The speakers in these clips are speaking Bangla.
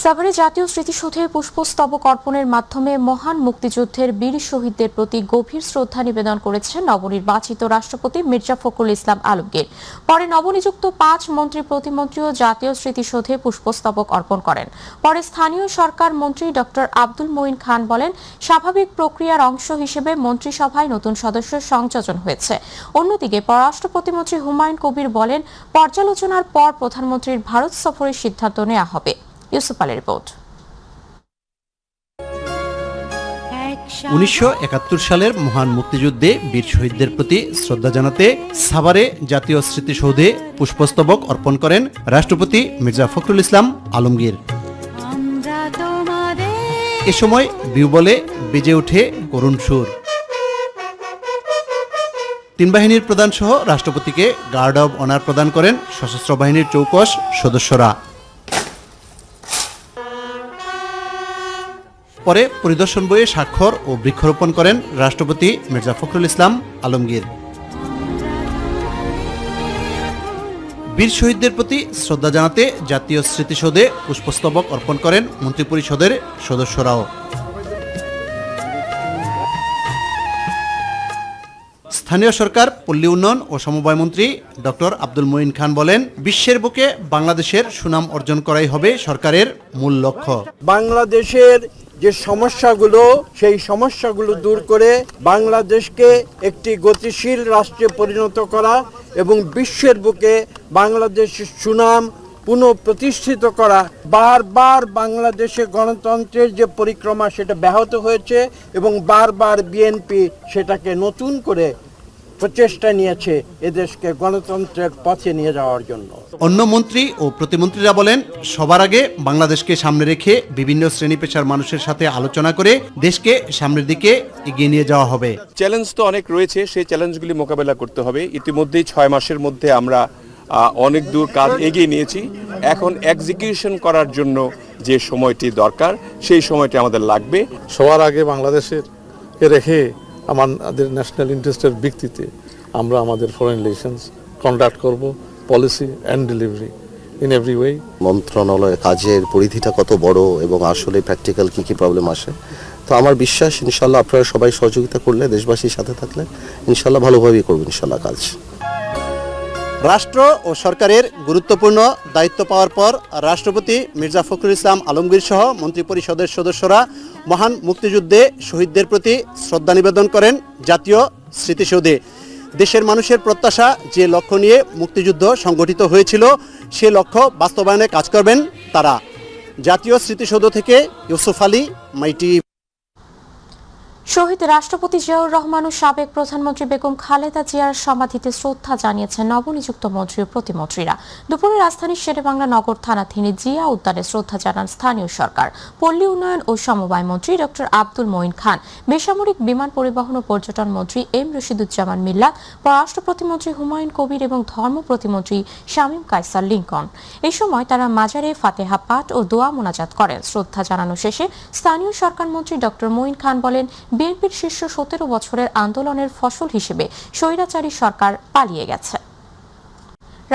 সাভারে জাতীয় স্মৃতিসৌধে পুষ্পস্তবক অর্পণের মাধ্যমে মহান মুক্তিযুদ্ধের বীর শহীদদের প্রতি গভীর শ্রদ্ধা নিবেদন করেছেন নবনির্বাচিত রাষ্ট্রপতি মির্জা ফখরুল ইসলাম আলমগীর। পরে নবনিযুক্ত ৫ মন্ত্রী প্রতিমন্ত্রীও জাতীয় স্মৃতিসৌধে পুষ্পস্তবক অর্পণ করেন। পরে স্থানীয় সরকার মন্ত্রী ডক্টর আব্দুল মঈন খান বলেন, স্বাভাবিক প্রক্রিয়ার অংশ হিসেবে মন্ত্রিসভায় নতুন সদস্য সংযোজন হয়েছে। অন্যদিকে পররাষ্ট্র প্রতিমন্ত্রী হুমায়ুন কবির বলেন, পর্যালোচনার পর প্রধানমন্ত্রীর ভারত সফরের সিদ্ধান্ত নেওয়া হবে। ইউসুফ আলীর রিপোর্ট। ১৯৭১ সালের মহান মুক্তিযুদ্ধে বীর শহীদদের প্রতি শ্রদ্ধা জানাতে সাভারে জাতীয় স্মৃতিসৌধে পুষ্পস্তবক অর্পণ করেন রাষ্ট্রপতি মির্জা ফখরুল ইসলাম আলমগীর। এ সময় বিউবলে বেজে ওঠে করুণ সুর। তিন বাহিনীর প্রধান সহ রাষ্ট্রপতিকে গার্ড অব অনার প্রদান করেন সশস্ত্র বাহিনীর চৌকস সদস্যরা। পরে পরিদর্শন বইয়ে স্বাক্ষর ও বৃক্ষরোপণ করেন রাষ্ট্রপতি মির্জা ফখরুল ইসলাম আলমগীর। বীর শহীদদের প্রতি শ্রদ্ধা জানাতে জাতীয় স্মৃতিসৌধে পুষ্পস্তবক অর্পণ করেন মন্ত্রিপরিষদের সদস্যরাও। স্থানীয় সরকার, পল্লী উন্নয়ন ও সমবায় মন্ত্রী ডক্টর আব্দুল মঈন খান বলেন, বিশ্বের বুকে বাংলাদেশের সুনাম অর্জন করাই হবে সরকারের মূল লক্ষ্য। বাংলাদেশের যে সমস্যাগুলো, সেই সমস্যাগুলো দূর করে বাংলাদেশকে একটি গতিশীল রাষ্ট্রে পরিণত করা এবং বিশ্বের বুকে বাংলাদেশের সুনাম পুনঃপ্রতিষ্ঠিত করা। বারবার বাংলাদেশে গণতন্ত্রের যে পরিক্রমা সেটা ব্যাহত হয়েছে এবং বারবার বিএনপি সেটাকে নতুন করে প্রচেষ্টা নিয়েছে এদেশকে গণতন্ত্রের পথে নিয়ে যাওয়ার জন্য। অন্য মন্ত্রী ও প্রতিমন্ত্রীরা বলেন, সবার আগে বাংলাদেশকে সামনে রেখে বিভিন্ন শ্রেণী পেশার মানুষের সাথে আলোচনা করে দেশকে সামনের দিকে এগিয়ে নিয়ে যাওয়া হবে। চ্যালেঞ্জ তো অনেক রয়েছে, সেই চ্যালেঞ্জগুলি মোকাবেলা করতে হবে। ইতিমধ্যেই 6 মাসের মধ্যে আমরা অনেক দূর কাজ এগিয়ে নিয়েছি। এখন এক্সিকিউশন করার জন্য যে সময়টি দরকার, সেই সময়টি আমাদের লাগবে। সবার আগে বাংলাদেশকে রেখে আমাদের ন্যাশনাল ইন্টারেস্টের ভিত্তিতে আমরা আমাদের ফরেন রিলেশনস কন্ডাক্ট করব, policy and delivery in every way. মন্ত্রণালয়ের কাজের পরিধিটা কত বড় এবং আসলে প্র্যাকটিক্যাল কি কি প্রবলেম আসে, তো আমার বিশ্বাস ইনশাল্লাহ আপনারা সবাই সহযোগিতা করলে, দেশবাসীর সাথে থাকলে ইনশাল্লাহ ভালোভাবেই করবেন ইনশাল্লাহ কাজ। রাষ্ট্র ও সরকারের গুরুত্বপূর্ণ দায়িত্ব পাওয়ার পর রাষ্ট্রপতি মির্জা ফখরুল ইসলাম আলমগীর সহ মন্ত্রিপরিষদের সদস্যরা মহান মুক্তিযুদ্ধে শহীদদের প্রতি শ্রদ্ধা নিবেদন করেন জাতীয় স্মৃতিসৌধে। দেশের মানুষের প্রত্যাশা, যে লক্ষ্য নিয়ে মুক্তিযুদ্ধ সংগঠিত হয়েছিল, সে লক্ষ্য বাস্তবায়নে কাজ করবেন তারা। জাতীয় স্মৃতিসৌধ থেকে ইউসুফ আলী, মাইটি। শহীদ রাষ্ট্রপতি জিয়াউর রহমান ও সাবেক প্রধানমন্ত্রী বেগম খালেদা জিয়ার সমাধিতে শ্রদ্ধা জানিয়েছেন নবনিযুক্ত মন্ত্রী ও প্রতিমন্ত্রীরা। দুপুরে রাজধানীর শেরেবাংলা নগর থানাধীন জিয়া উদ্যানে শ্রদ্ধা জানান স্থানীয় সরকার, পল্লী উন্নয়ন ও সমবায় মন্ত্রী ডক্টর আব্দুল মঈন খান, বেসামরিক বিমান পরিবহন ও পর্যটন মন্ত্রী এম রশিদুজ্জামান মিল্লাত, পররাষ্ট্র প্রতিমন্ত্রী হুমায়ুন কবির এবং ধর্ম প্রতিমন্ত্রী শামীম কায়সার লিংকন। এই সময় তারা মাজারে ফাতেহা পাঠ ও দোয়া মোনাজাত করেন। শ্রদ্ধা জানানো শেষে স্থানীয় সরকার মন্ত্রী ডক্টর মঈন খান বলেন, বিএনপির শীর্ষ 17 বছরের আন্দোলনের ফসল হিসেবে স্বৈরাচারী সরকার পালিয়ে গেছে।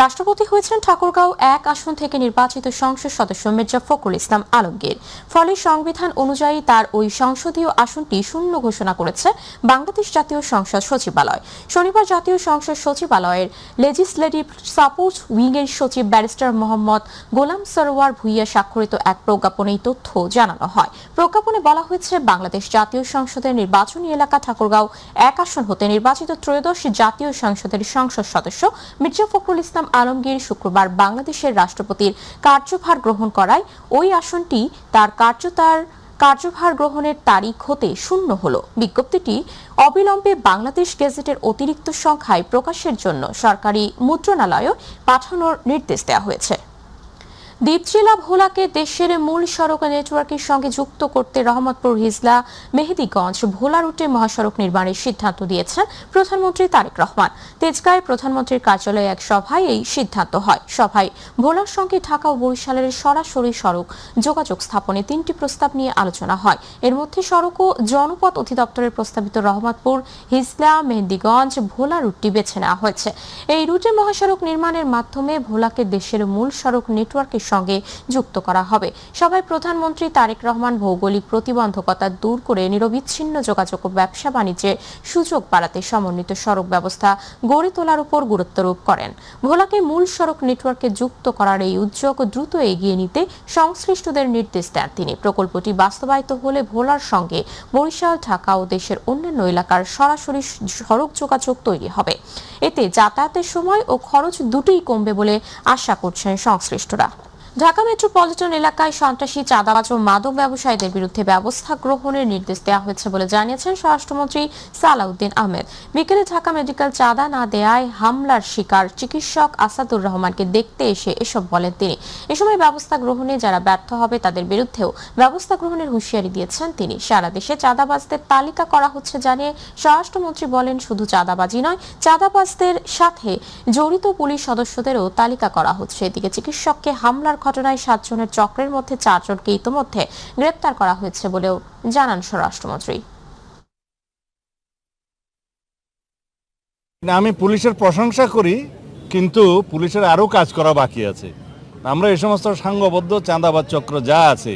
রাষ্ট্রপতি হয়েছেন ঠাকুরগাঁও 1 আসন থেকে নির্বাচিত সংসদ সদস্য মির্জা ফখরুল ইসলাম আলমগীর। ফলে সংবিধান অনুযায়ী তার ওই সংসদীয় আসনটি শূন্য ঘোষণা করেছে বাংলাদেশ জাতীয় সংসদ সচিবালয়। শনিবার জাতীয় সংসদ সচিবালয়ের লেজিসলেটিভ সাপোর্ট উইংয়ের সচিব ব্যারিস্টার মোহাম্মদ গোলাম সরোয়ার ভুইয়া স্বাক্ষরিত এক প্রজ্ঞাপনে এই তথ্য জানানো হয়। প্রজ্ঞাপনে বলা হয়েছে, বাংলাদেশ জাতীয় সংসদের নির্বাচনী এলাকা ঠাকুরগাঁও 1 আসন হতে নির্বাচিত ত্রয়োদশ জাতীয় সংসদের সংসদ সদস্য মির্জা ফখরুল ইসলাম আলমগীর শুক্রবার বাংলাদেশের রাষ্ট্রপতির কার্যভার গ্রহণ করায় ওই আসনটি তার কার্যভার গ্রহণের তারিখ হতে শূন্য হল। বিজ্ঞপ্তিটি অবিলম্বে বাংলাদেশ গেজেটের অতিরিক্ত সংখ্যায় প্রকাশের জন্য সরকারি মুদ্রণালয়ে পাঠানোর নির্দেশ দেওয়া হয়েছে। দ্বীপজেলা ভোলাকে দেশের মূল সড়ক নেটওয়ার্কের সঙ্গে যুক্ত করতে রহমতপুর হিজলা মেহেদীগঞ্জ ভোলা রুটে মহাসড়ক নির্মাণের সিদ্ধান্ত দিয়েছেন প্রধানমন্ত্রী তারেক রহমান। তেজগাঁয়ে প্রধানমন্ত্রীর কার্যালয়ে এক সভায় এই সিদ্ধান্ত হয়। সভায় ভোলার সঙ্গে ঢাকা ও বরিশালের সরাসরি সড়ক যোগাযোগ স্থাপনে 3টি প্রস্তাব নিয়ে আলোচনা হয়। এর মধ্যে সড়ক ও জনপথ অধিদপ্তরের প্রস্তাবিত রহমতপুর হিজলা মেহেদীগঞ্জ ভোলা রুটটি বেছে নেওয়া হয়েছে। এই রুটে মহাসড়ক নির্মাণের মাধ্যমে ভোলাকে দেশের মূল সড়ক নেটওয়ার্কের সঙ্গে যুক্ত করা হবে। সভায় প্রধানমন্ত্রী তারেক রহমান ভৌগোলিক প্রতিবন্ধকতা দূর করে নিরবিচ্ছিন্ন যোগাযোগ ও ব্যবসা বাণিজ্যের সুযোগ বাড়াতে সমন্বিত সড়ক ব্যবস্থা গড়ে তোলার উপর গুরুত্বারোপ করেন। ভোলাকে মূল সড়ক নেটওয়ার্কে যুক্ত করার এই উদ্যোগ দ্রুত এগিয়ে নিতে সংশ্লিষ্টদের নির্দেশ দেন তিনি। প্রকল্পটি বাস্তবায়িত হলে ভোলার সঙ্গে বরিশাল, ঢাকা ও দেশের অন্যান্য এলাকার সরাসরি সড়ক যোগাযোগ তৈরি হবে। এতে যাতায়াতের সময় ও খরচ দুটোই কমবে বলে আশা করছেন সংশ্লিষ্টরা। ঢাকা মেট্রোপলিটন এলাকায় সন্ত্রাসী, চাঁদাবাজ ও মাদক ব্যবসায়ীদের বিরুদ্ধে ব্যবস্থা গ্রহণের নির্দেশ দেওয়া হয়েছে বলে জানিয়েছেন স্বরাষ্ট্রমন্ত্রী সালাউদ্দিন আহমেদ। বিকেলে ঢাকা মেডিকেল চাঁদা না দেয়ায় হামলার শিকার চিকিৎসক আসাদুর রহমানকে দেখতে এসে এসব বলেন তিনি। এ সময় ব্যবস্থা গ্রহণে যারা ব্যর্থ হবে তাদের বিরুদ্ধেও ব্যবস্থা গ্রহণের হুঁশিয়ারি দিয়েছেন তিনি। সারা দেশে চাঁদাবাজদের তালিকা করা হচ্ছে জানিয়ে স্বরাষ্ট্রমন্ত্রী বলেন, শুধু চাঁদাবাজি নয়, চাঁদাবাজদের সাথে জড়িত পুলিশ সদস্যদেরও তালিকা করা হচ্ছে। এদিকে চিকিৎসককে হামলার ঘটনায় 7 জনের চক্রের মধ্যে 4 জনকে ইতোমধ্যে গ্রেপ্তার করা হয়েছে বলেও জানান স্বরাষ্ট্রমন্ত্রী। আমি পুলিশের প্রশংসা করি, কিন্তু পুলিশের আরও কাজ করা বাকি আছে। আমরা এই সমস্ত সাংঘবদ্ধ চাঁদাবাজ চক্র যা আছে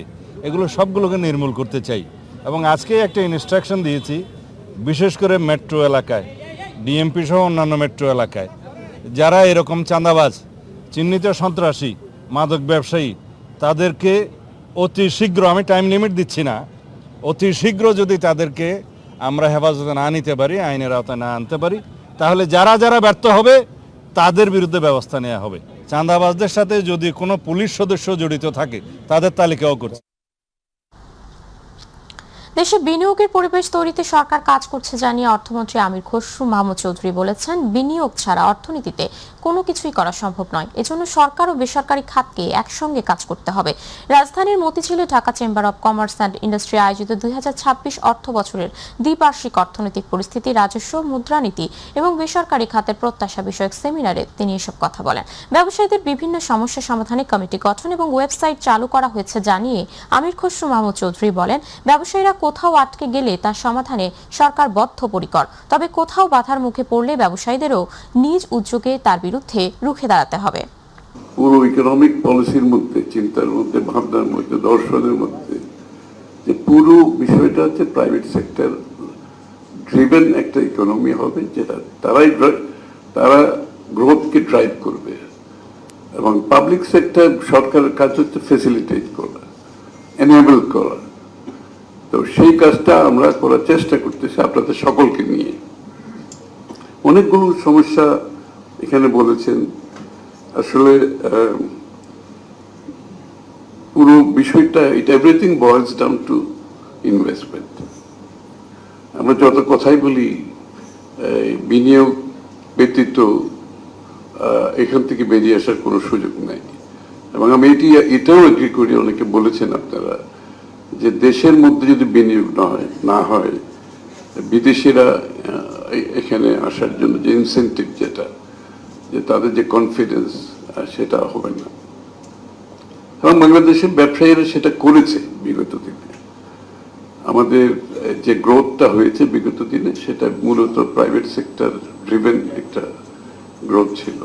এগুলো সবগুলোকে নির্মূল করতে চাই এবং আজকে একটা ইনস্ট্রাকশন দিয়েছি, বিশেষ করে মেট্রো এলাকায়, ডিএমপি সহ অন্যান্য মেট্রো এলাকায় যারা এরকম চাঁদাবাজ, চিহ্নিত সন্ত্রাসী, মাদক ব্যবসায়ী, তাদেরকে অতি শীঘ্র, আমি টাইম লিমিট দিচ্ছি না, অতি শীঘ্র যদি তাদেরকে আমরা হেফাজতে না নিতে পারি, আইনের আওতায় না আনতে পারি, তাহলে যারা যারা ব্যর্থ হবে তাদের বিরুদ্ধে ব্যবস্থা নেওয়া হবে। চাঁদাবাজদের সাথে যদি কোনো পুলিশ সদস্য জড়িত থাকে তাদের তালিকাও করছে। দেশে বিনিয়োগের পরিবেশ তৈরিতে সরকার কাজ করছে জানিয়ে অর্থমন্ত্রী আমির খসরু মাহমুদ চৌধুরী বলেছেন, বিনিয়োগ ছাড়া অর্থনীতিতে কোনো কিছুই করা সম্ভব নয়। এজন্য সরকার ও বেসরকারি খাতকে একসঙ্গে কাজ করতে হবে। রাজধানীর মতিঝিলে Dhaka chamber of commerce and industry আয়োজিত 2026 অর্থ বছরের দ্বিবার্ষিক অর্থনৈতিক পরিস্থিতি, রাজস্ব, মুদ্রানীতি এবং বেসরকারি খাতের প্রত্যাশা বিষয়ক সেমিনারে তিনি এসব কথা বলেন। ব্যবসায়ীদের বিভিন্ন সমস্যা সমাধানে কমিটি গঠন এবং ওয়েবসাইট চালু করা হয়েছে জানিয়ে আমির খসরু মাহমুদ চৌধুরী বলেন, ব্যবসায়ীরা কোথাও আটকে গেলে তার সমাধানে সরকার বদ্ধপরিকর। তবে কোথাও বাধার মুখে পড়লে ব্যবসায়ীদেরও নিজ উদ্যোগে তার বিরুদ্ধে রুখে দাঁড়াতে হবে। পুরো ইকোনমিক পলিসির মধ্যে, চিন্তার মধ্যে, ভাবনার মধ্যে, দর্শনের মধ্যে যে পুরো বিষয়টা হচ্ছে প্রাইভেট সেক্টর ড্রিভেন একটা ইকোনমি হবে, যেটা তারা গ্রোথকে ড্রাইভ করবে এবং পাবলিক সেক্টর, সরকারের কাজ হচ্ছে ফেসিলিটেট করা, এনেবল করা। তো সেই কাজটা আমরা করার চেষ্টা করতেছি আপনাদের সকলকে নিয়ে। অনেকগুলো সমস্যা এখানে বলেছেন। আসলে পুরো বিষয়টা, it everything boils down to investment. আমরা যত কথাই বলি, বিনিয়োগ ব্যতীত এখান থেকে বেরিয়ে আসার কোনো সুযোগ নাই। এবং আমি এটাও এগ্রি করি, অনেকে বলেছেন আপনারা, যে দেশের মধ্যে যদি বিনিয়োগ না হয় বিদেশিরা এখানে আসার জন্য যে ইনসেন্টিভ, যেটা যে তাদের যে কনফিডেন্স, সেটা হবে না। এবং বাংলাদেশের ব্যবসায়ীরা সেটা করেছে বিগত দিনে। আমাদের যে গ্রোথটা হয়েছে বিগত দিনে, সেটা মূলত প্রাইভেট সেক্টর ড্রিভেন একটা গ্রোথ ছিল।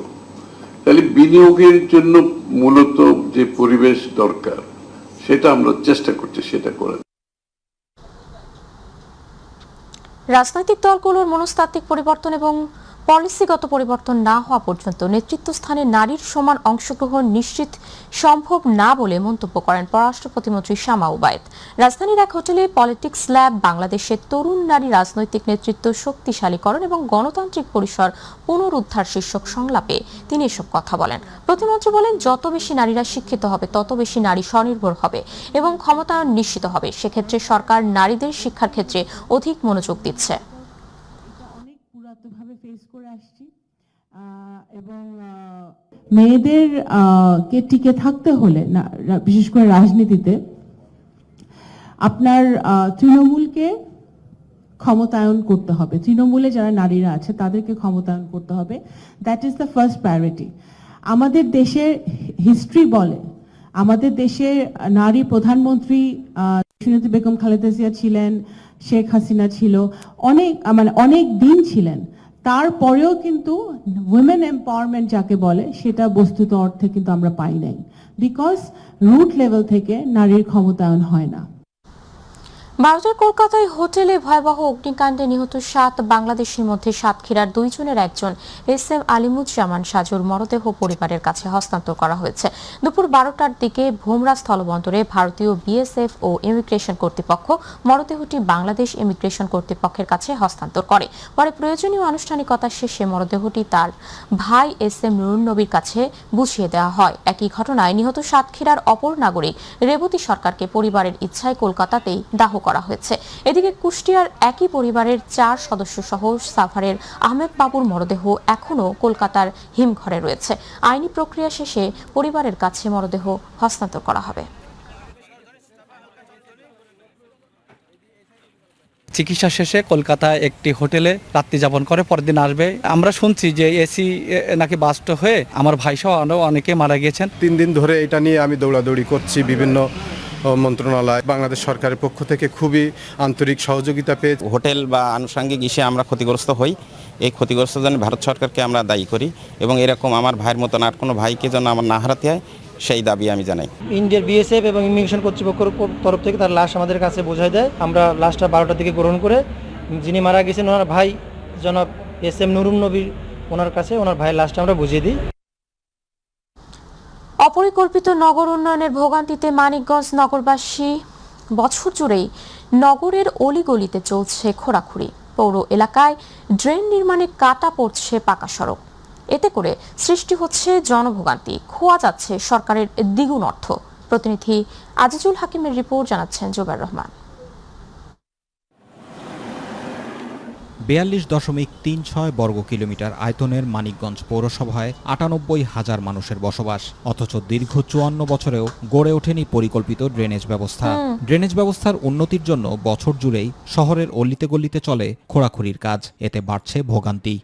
তাহলে বিনিয়োগের জন্য মূলত যে পরিবেশ দরকার, সেটা আমরা চেষ্টা করছি সেটা করার। রাজনৈতিক দলগুলোর মনস্তাত্ত্বিক পরিবর্তন এবং পলিসিগত পরিবর্তন না হওয়া পর্যন্ত নেতৃত্বস্থানে নারীর সমান অংশগ্রহণ নিশ্চিত সম্ভব না বলে মন্তব্য করেন পররাষ্ট্র প্রতিমন্ত্রী শামা ওবায়েদ। রাজধানীর এক হোটেলে পলিটিক্স ল্যাব বাংলাদেশের তরুণ নারী রাজনৈতিক নেতৃত্ব শক্তিশালীকরণ এবং গণতান্ত্রিক পরিসর পুনরুদ্ধার শীর্ষক সংলাপে তিনি এসব কথা বলেন। প্রতিমন্ত্রী বলেন, যত বেশি নারীরা শিক্ষিত হবে তত বেশি নারী স্বনির্ভর হবে এবং ক্ষমতায়ন নিশ্চিত হবে। সেক্ষেত্রে সরকার নারীদের শিক্ষার ক্ষেত্রে অধিক মনোযোগ দিচ্ছে। ফেস করে আসছি এবং মেয়েদের কে টিকে থাকতে হলে, বিশেষ করে রাজনীতিতে, আপনার তৃণমূলকে ক্ষমতায়ন করতে হবে। তৃণমূলে যারা নারীরা আছে তাদেরকে ক্ষমতায়ন করতে হবে। That is the first priority. আমাদের দেশের হিস্ট্রি বলে, আমাদের দেশের নারী প্রধানমন্ত্রী বেগম খালেদা জিয়া ছিলেন, শেখ হাসিনা ছিল, অনেক দিন ছিলেন। তারপরেও কিন্তু উইমেন এম্পাওয়ারমেন্ট যাকে বলে সেটা বস্তুত অর্থে কিন্তু আমরা পাই নাই, বিকজ রুট লেভেল থেকে নারীর ক্ষমতায়ন হয় না। ভারতের কলকাতায় হোটেলে ভয়াবহ অগ্নিকাণ্ডে নিহত 7 বাংলাদেশের মধ্যে সাতক্ষীরার 2 জনের একজন SM আলিমুজ্জামান সাজুর মরদেহ পরিবারের কাছে হস্তান্তর করা হয়েছে। দুপুর 12টার দিকে ভোমরা স্থলবন্দরে ভারতীয় BSF ও ইমিগ্রেশন কর্তৃপক্ষ মরদেহটি বাংলাদেশ ইমিগ্রেশন কর্তৃপক্ষের কাছে হস্তান্তর করে। পরে প্রয়োজনীয় আনুষ্ঠানিকতা শেষে মরদেহটি তার ভাই SM নুরুন নবীর কাছে বুঝিয়ে দেওয়া হয়। একই ঘটনায় নিহত সাতক্ষীরার অপর নাগরিক রেবতী সরকারকে পরিবারের ইচ্ছায় কলকাতাতেই দাহ করা হয়েছে। এদিকে কুষ্টিয়ার একই পরিবারের 4 সদস্য সহ সাভারের আহমেদ বাবুর মরদেহ এখনও কলকাতার হিমঘরে রয়েছে। আইনি প্রক্রিয়া শেষে পরিবারের কাছে মরদেহ হস্তান্তর করা হবে। চিকিৎসা শেষে কলকাতায় একটি হোটেলে রাত্রি যাপন করে পরের দিন আসবে। আমরা শুনছি যে এসি নাকি বাস্ট হয়ে আমার ভাই সহ অনেকে মারা গিয়েছেন। 3 দিন ধরে এটা নিয়ে আমি দৌড়াদৌড়ি করছি, বিভিন্ন মন্ত্রণালয়, বাংলাদেশ সরকারের পক্ষ থেকে খুবই আন্তরিক সহযোগিতা পেয়ে হোটেল বা আনুষঙ্গিক ইসে আমরা ক্ষতিগ্রস্ত হই। এই ক্ষতিগ্রস্ত জন্য ভারত সরকারকে আমরা দায়ী করি এবং এরকম আমার ভাইয়ের মতন আর কোনো ভাইকে যেন আমার না হারাতে হয় সেই দাবি আমি জানাই। ইন্ডিয়ার BSF এবং ইমিগ্রেশন কর্তৃপক্ষের তরফ থেকে তার লাশ আমাদের কাছে বোঝাই দেয়। আমরা লাশটা 12টার দিকে গ্রহণ করে যিনি মারা গেছেন ওনার ভাই জনাব SM নুরুন নবী, ওনার কাছে ওনার ভাইয়ের লাশটা আমরা বুঝিয়ে দিই। অপরিকল্পিত নগর উন্নয়নের ভোগান্তিতে মানিকগঞ্জ নগরবাসী বছর জুড়েই নগরের অলিগলিতে চলছে খোঁড়াখুড়ি। পৌর এলাকায় ড্রেন নির্মাণে কাটা পড়ছে পাকা সড়ক। এতে করে সৃষ্টি হচ্ছে জনভোগান্তি, খোয়া যাচ্ছে সরকারের দ্বিগুণ অর্থ। প্রতিনিধি আজিজুল হাকিমের রিপোর্ট জানাচ্ছেন জুবাইর রহমান। 42.36 বর্গ কিলোমিটার আয়তনের মানিকগঞ্জ পৌরসভায় 98,000 মানুষের বসবাস, অথচ দীর্ঘ 54 বছরেও গড়ে ওঠেনি পরিকল্পিত ড্রেনেজ ব্যবস্থা। ড্রেনেজ ব্যবস্থার উন্নতির জন্য বছর জুড়েই শহরের অলিতে গলিতে চলে খোঁড়াখুড়ির কাজ, এতে বাড়ছে ভোগান্তি।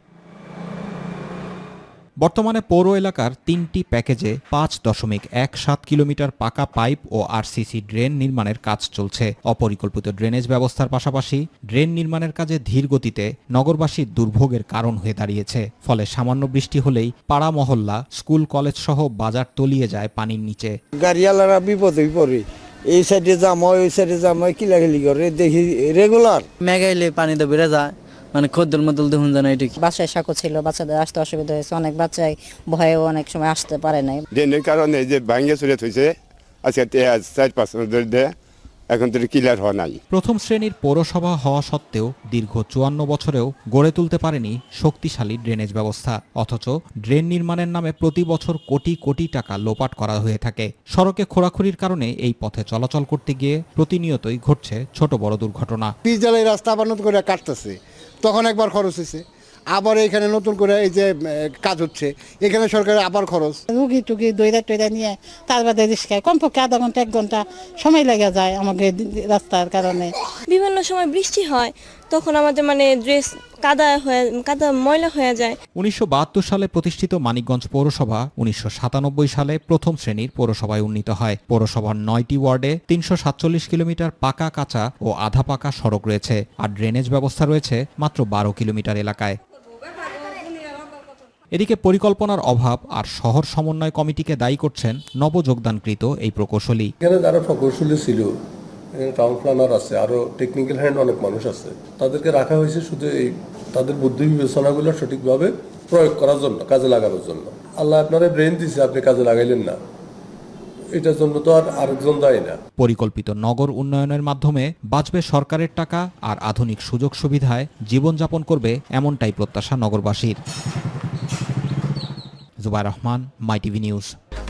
বর্তমানে পৌর এলাকার 3টি প্যাকেজে 5.17 কিলোমিটার পাকা পাইপ ও RCC ড্রেন নির্মাণের কাজ চলছে। অপরিকল্পিত ড্রেনেজ ব্যবস্থার পাশাপাশি ড্রেন নির্মাণের কাজে ধীর গতিতে নগরবাসীর দুর্ভোগের কারণ হয়ে দাঁড়িয়েছে। ফলে সামান্য বৃষ্টি হলেই পাড়া মহল্লা, স্কুল কলেজ সহ বাজার তলিয়ে যায় পানির নিচে। গাড়িওয়ালারা বিপদে পড়ে, এই সাইডে জাম হয় ওই সাইডে জাম হয়, কিলাকিলি করে দেখি রেগুলার। মেঘাইলে পানিতে বেড়ে যায়, মানে খদ্দল মদল দেখুন জানা। এটা বাসায় সাঁকো ছিল, বাচ্চাদের আসতে অসুবিধা হয়েছে, অনেক বাচ্চাই ভয়েও অনেক সময় আসতে পারে নাই। ড্রেনের কারণে যে ভাঙ্গে চুরে থইছে আজকে 4-5 বছর ধরে, এখন তো ক্লিয়ার হওয়া নাই। প্রথম শ্রেণীর পৌরসভা হওয়া সত্ত্বেও দীর্ঘ 54 বছরেও গড়ে তুলতে পারেনি শক্তিশালী ড্রেনেজ ব্যবস্থা, অথচ ড্রেন নির্মাণের নামে প্রতি বছর কোটি কোটি টাকা লোপাট করা হয়ে থাকে। সড়কে খোঁড়াখুড়ির কারণে এই পথে চলাচল করতে গিয়ে প্রতিনিয়তই ঘটছে ছোট বড় দুর্ঘটনা। পিজালের রাস্তা আবার নতুন করে কাটতেছে, তখন একবার খরচ হয়েছে, আবার এখানে নতুন করে এই যে কাজ হচ্ছে, এখানে সরকারের আবার খরচ। রুগী টুগি দইরা টইরা নিয়ে তার বাদে রিক্সায় কমপক্ষে আধা ঘন্টা 1 ঘন্টা সময় লেগে যায় আমাকে রাস্তার কারণে। বিভিন্ন সময় বৃষ্টি হয়, তখন আমাদের মানে ড্রেস কাদা ময়লা হয়ে যায়। 1972 সালে প্রতিষ্ঠিত মানিকগঞ্জ পৌরসভা 1997 সালে প্রথম শ্রেণীর পৌরসভায় উন্নীত হয়। পৌরসভার 9টি ওয়ার্ডে 347 কিলোমিটার পাকা, কাঁচা ও আধা পাকা সড়ক রয়েছে, আর ড্রেনেজ ব্যবস্থা রয়েছে মাত্র 12 কিলোমিটার এলাকায়। এদিকে পরিকল্পনার অভাব আর শহর সমন্বয় কমিটিকে দায়ী করছেন নবযোগদানকৃত এই প্রকৌশলী। এখানে যারা প্রকৌশলী ছিল, টাউন প্ল্যানার আছে, আরো টেকনিক্যাল হ্যান্ড অনেক মানুষ আছে, তাদেরকে রাখা হয়েছে শুধু এই তাদের বুদ্ধি বিবেচনাগুলো সঠিকভাবে প্রয়োগ করার জন্য, কাজে লাগানোর জন্য। আল্লাহ আপনারা ব্রেন দিছে, আপনি কাজে লাগাইলেন না, এটার জন্য তো আর আরেকজন দায়ী না। পরিকল্পিত নগর উন্নয়নের মাধ্যমে বাঁচবে সরকারের টাকা আর আধুনিক সুযোগ সুবিধায় জীবনযাপন করবে, এমনটাই প্রত্যাশা নগরবাসীর। Jubair Rahman, MyTV news.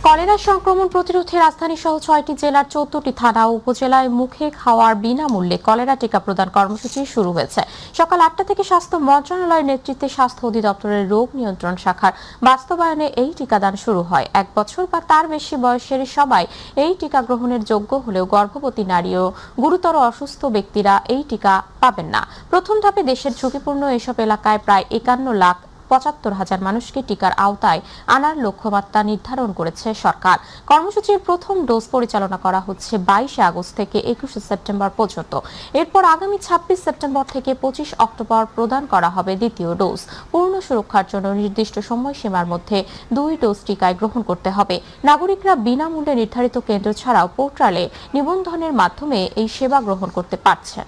Cholera সংক্রমণ প্রতিরোধে রাজধানী সহ 6টি জেলার 14টি থানা ও উপজেলায় মুখে খাওয়ার বিনামূল্যে কলেরা টিকা প্রদান কর্মসূচি শুরু হয়েছে। সকাল 8টা থেকে স্বাস্থ্য মন্ত্রণালয়ের নেতৃত্বে স্বাস্থ্য অধিদপ্তরের রোগ নিয়ন্ত্রণ শাখার বাস্তবায়নে এই টিকাদান শুরু হয়। 1 বছর বা তার বেশি বয়সের সবাই এই টিকা গ্রহণের যোগ্য হলেও গর্ভবতী নারী ও গুরুতর অসুস্থ ব্যক্তিরা এই টিকা পাবেন না। প্রথম ধাপে দেশের ঝুঁকিপূর্ণ এসব এলাকায় প্রায় 51 লাখ ৭৫,০০০ মানুষকে টিকার আওতায় আনার লক্ষ্যমাত্রা নির্ধারণ করেছে সরকার। কর্মসূচির প্রথম ডোজ পরিচালনা করা হচ্ছে 22 আগস্ট থেকে 21 সেপ্টেম্বর পর্যন্ত। এরপর আগামী 26 সেপ্টেম্বর থেকে 25 অক্টোবর প্রদান করা হবে দ্বিতীয় ডোজ। পূর্ণ সুরক্ষার জন্য নির্দিষ্ট সময়সীমার মধ্যে 2 ডোজ টিকায় গ্রহণ করতে হবে। নাগরিকরা বিনামূল্যে নির্ধারিত কেন্দ্র ছাড়াও পোর্টালে নিবন্ধনের মাধ্যমে এই সেবা গ্রহণ করতে পারছেন।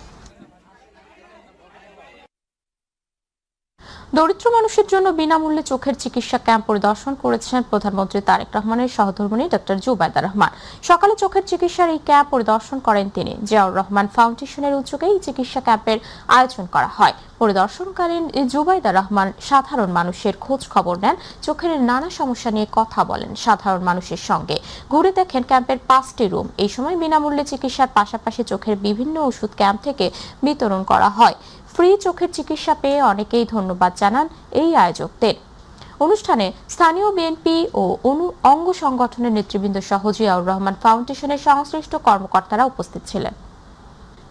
দরিদ্র মানুষের জন্য বিনামূল্যে চোখের চিকিৎসা ক্যাম্প পরিদর্শন করেছেন প্রধানমন্ত্রী তারেক রহমানের সহধর্মিণী ডক্টর জুবাইদা রহমান। সকালে চোখের চিকিৎসার এই ক্যাম্প পরিদর্শন করেন তিনি। জিয়াউর রহমান ফাউন্ডেশনের উদ্যোগে এই চিকিৎসা ক্যাম্পের আয়োজন করা হয়। পরিদর্শনকালীন জুবাইদা রহমান সাধারণ মানুষের খোঁজ খবর নেন, চোখের নানা সমস্যা নিয়ে কথা বলেন সাধারণ মানুষের সঙ্গে, ঘুরে দেখেন ক্যাম্পের 5টি রুম। এই সময় বিনামূল্যে চিকিৎসার পাশাপাশি চোখের বিভিন্ন ওষুধ ক্যাম্প থেকে বিতরণ করা হয়। ফ্রি চোখের চিকিৎসা পেয়ে অনেকেই ধন্যবাদ জানান এই আয়োজকদের। অনুষ্ঠানে স্থানীয় বিএনপি ও অঙ্গ সংগঠনের নেতৃবৃন্দ সহ জিয়াউর রহমান ফাউন্ডেশনের সংশ্লিষ্ট কর্মকর্তারা উপস্থিত ছিলেন।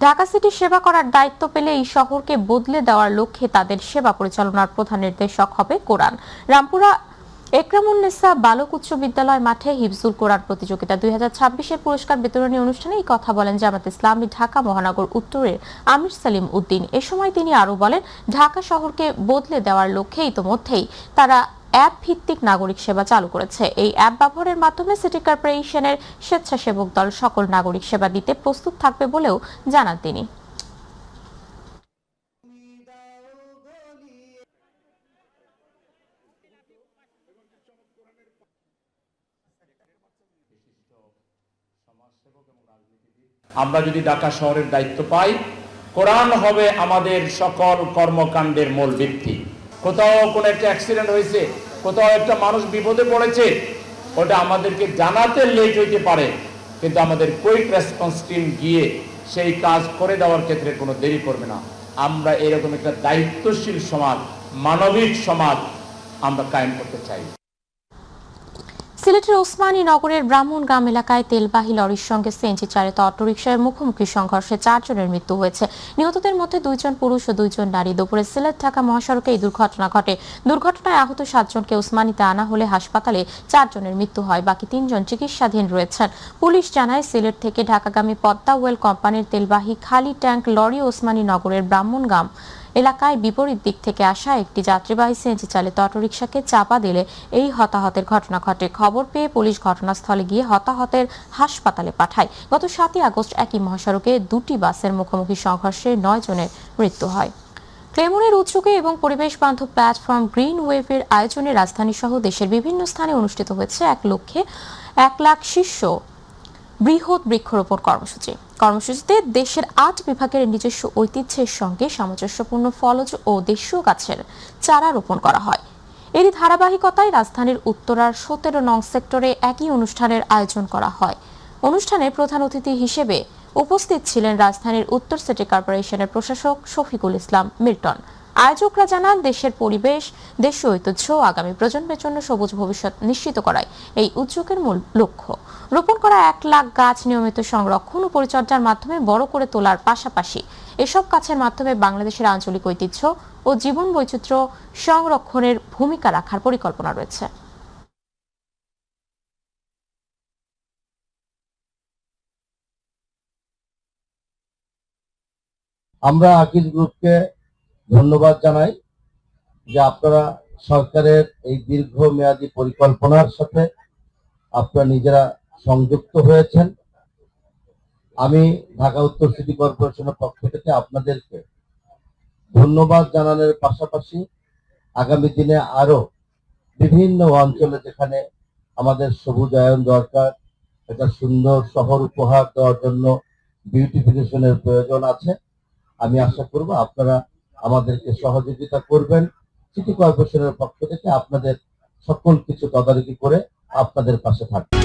ঢাকা সিটি সেবা করার দায়িত্ব পেলে এই শহরকে বদলে দেওয়ার লক্ষ্যে তাদের সেবা পরিচালনার প্রধান নির্দেশক হবে কোরআন। রামপুরা একরামুন্নেসা বালক উচ্চ বিদ্যালয় মাঠে হিফজুল কোরআন প্রতিযোগিতা 2026-এর পুরস্কার বিতরণী অনুষ্ঠানে এই কথা বলেন জামাত ইসলামী ঢাকা মহানগর উত্তরের আমির সালিম উদ্দিন। এ সময় তিনি আরো বলেন, ঢাকা শহরকে বদলে দেওয়ার লক্ষ্যে ইতোমধ্যেই তারা অ্যাপ ভিত্তিক নাগরিক সেবা চালু করেছে। এই অ্যাপ ব্যবহারের মাধ্যমে সিটি কর্পোরেশনের স্বেচ্ছাসেবক দল সকল নাগরিক সেবা দিতে প্রস্তুত থাকবে বলেও জানান তিনি। আমরা যদি ঢাকা শহরের দায়িত্ব পাই, কোরআন হবে আমাদের সকল কর্মকাণ্ডের মূল ভিত্তি। কোথাও কোনো একটা অ্যাক্সিডেন্ট হয়েছে, কোথাও একটা মানুষ বিপদে পড়েছে, ওটা আমাদেরকে জানাতে লেট হইতে পারে, কিন্তু আমাদের কুইক রেসপন্স টিম গিয়ে সেই কাজ করে দেওয়ার ক্ষেত্রে কোনো দেরি করবে না। আমরা এরকম একটা দায়িত্বশীল সমাজ, মানবিক সমাজ আমরা কায়েম করতে চাই। সিলেটের ওসমানী নগরের ব্রাহ্মণগ্রাম এলাকায় তেলবাহী লরির সঙ্গে সিএনজি চালিত অটোরিকশার মুখোমুখি সংঘর্ষে 4 জনের মৃত্যু হয়েছে। নিহতদের মধ্যে 2 জন পুরুষ ও 2 জন নারী। দুপুরে সিলেট ঢাকা মহাসড়কে এই দুর্ঘটনা ঘটে। দুর্ঘটনায় আহত 7 জনকে ওসমানীতে আনা হলে হাসপাতালে 4 জনের মৃত্যু হয়, বাকি 3 জন চিকিৎসাধীন রয়েছেন। পুলিশ জানায়, সিলেট থেকে ঢাকাগামী পদ্মা ওয়েল কোম্পানির তেলবাহী খালি ট্যাঙ্ক লরি ওসমানী নগরের ব্রাহ্মণগ্রাম এলাকায় বিপরীত দিক থেকে আসা একটি যাত্রীবাহী সিএনজি চালিত অটোরিকশাকে চাপা দিলে এই হতাহতের ঘটনা ঘটে। খবর পেয়ে পুলিশ ঘটনাস্থলে গিয়ে হতাহতের হাসপাতালে পাঠায়। গত 7 আগস্ট একই মহাসড়কে 2টি বাসের মুখোমুখি সংঘর্ষে 9 জনের মৃত্যু হয়। ক্লেমনের উদ্যোগে এবং পরিবেশ বান্ধব প্ল্যাটফর্ম গ্রিন ওয়েভের আয়োজনে রাজধানী সহ দেশের বিভিন্ন স্থানে অনুষ্ঠিত হয়েছে 1 লাখ শীর্ষ বৃহৎ বৃক্ষরোপণ কর্মসূচিতে দেশের 8 বিভাগের নিজস্ব ঐতিহ্যের সঙ্গে সামঞ্জস্যপূর্ণ ফলজ ও দেশীয় গাছের চারা রোপণ করা হয়। এরই ধারাবাহিকতায় রাজধানীর উত্তরার 17 নং সেক্টরে একই অনুষ্ঠানের আয়োজন করা হয়। অনুষ্ঠানে প্রধান অতিথি হিসেবে উপস্থিত ছিলেন রাজধানীর উত্তর সিটি কর্পোরেশনের প্রশাসক শফিকুল ইসলাম মিল্টন। আয়োজকরা জানান, দেশের পরিবেশ, দেশীয় ঐতিহ্য আগামী প্রজন্মের জন্য সবুজ ভবিষ্যৎ নিশ্চিত করাই এই উদ্যোগের মূল লক্ষ্য। রোপণ করা 1 লাখ গাছ নিয়মিত সংরক্ষণ ও পরিচর্যার মাধ্যমে বড় করে তোলার পাশাপাশি এসব গাছের মাধ্যমে বাংলাদেশের আঞ্চলিক ঐতিহ্য ও জীবন বৈচিত্র্য সংরক্ষণের ভূমিকা রাখার পরিকল্পনা রয়েছে। আমরা আকিজ গ্রুপকে ধন্যবাদ জানাই যে আপনারা সরকারের এই দীর্ঘমেয়াদী পরিকল্পনার সাথে আপনারা নিজেরা সংযুক্ত হয়েছেন। আমি ঢাকা উত্তর সিটি কর্পোরেশনের পক্ষ থেকে আপনাদেরকে ধন্যবাদ জানানোর পাশাপাশি আগামী দিনে আরো বিভিন্ন অঞ্চলে যেখানে আমাদের সবুজায়ন দরকার, একটা সুন্দর শহর উপহার দেওয়ার জন্য বিউটিফিকেশনের প্রয়োজন আছে, আমি আশা করব আপনারা আমাদেরকে সহযোগিতা করবেন। সিটি কর্পোরেশনের পক্ষ থেকে আপনাদের সকল কিছু তদারকি করে আপনাদের পাশে থাকবে।